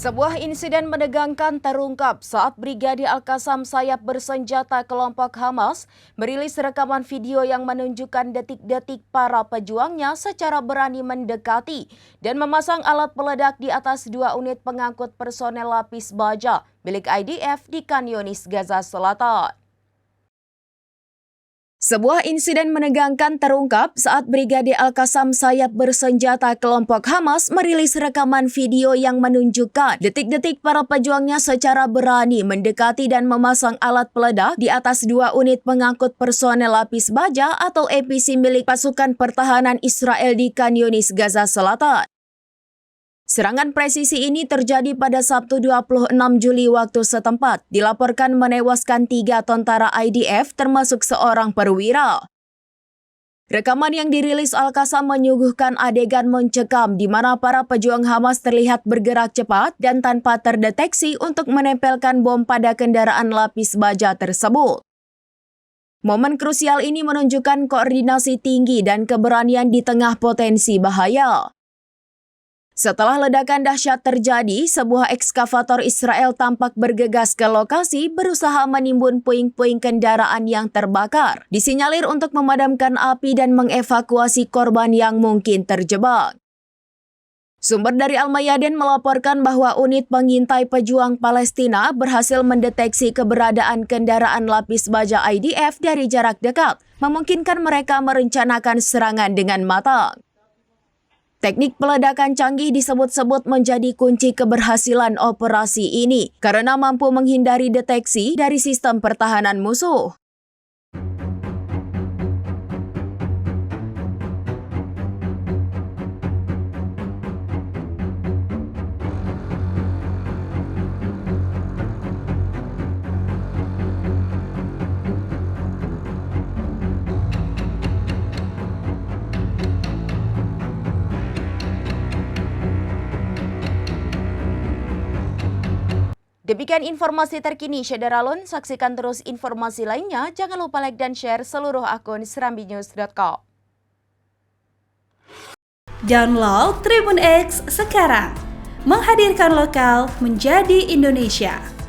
Sebuah insiden menegangkan terungkap saat Brigadir Al-Qassam sayap bersenjata kelompok Hamas merilis rekaman video yang menunjukkan detik-detik para pejuangnya secara berani mendekati dan memasang alat peledak di atas dua unit pengangkut personel lapis baja milik IDF di Khan Younis, Gaza Selatan. Sebuah insiden menegangkan terungkap saat Brigadir Al-Qassam sayap bersenjata kelompok Hamas merilis rekaman video yang menunjukkan detik-detik para pejuangnya secara berani mendekati dan memasang alat peledak di atas dua unit pengangkut personel lapis baja atau APC milik pasukan pertahanan Israel di Khan Younis, Gaza Selatan. Serangan presisi ini terjadi pada Sabtu 26 Juli waktu setempat, dilaporkan menewaskan 3 tentara IDF termasuk seorang perwira. Rekaman yang dirilis Al-Qassam menyuguhkan adegan mencekam di mana para pejuang Hamas terlihat bergerak cepat dan tanpa terdeteksi untuk menempelkan bom pada kendaraan lapis baja tersebut. Momen krusial ini menunjukkan koordinasi tinggi dan keberanian di tengah potensi bahaya. Setelah ledakan dahsyat terjadi, sebuah ekskavator Israel tampak bergegas ke lokasi berusaha menimbun puing-puing kendaraan yang terbakar. Disinyalir untuk memadamkan api dan mengevakuasi korban yang mungkin terjebak. Sumber dari Al-Mayadin melaporkan bahwa unit pengintai pejuang Palestina berhasil mendeteksi keberadaan kendaraan lapis baja IDF dari jarak dekat, memungkinkan mereka merencanakan serangan dengan matang. Teknik peledakan canggih disebut-sebut menjadi kunci keberhasilan operasi ini karena mampu menghindari deteksi dari sistem pertahanan musuh. Demikian informasi terkini Syederalun, saksikan terus informasi lainnya, jangan lupa like dan share seluruh akun serambinews.com. Download Tribun X sekarang, menghadirkan lokal menjadi Indonesia.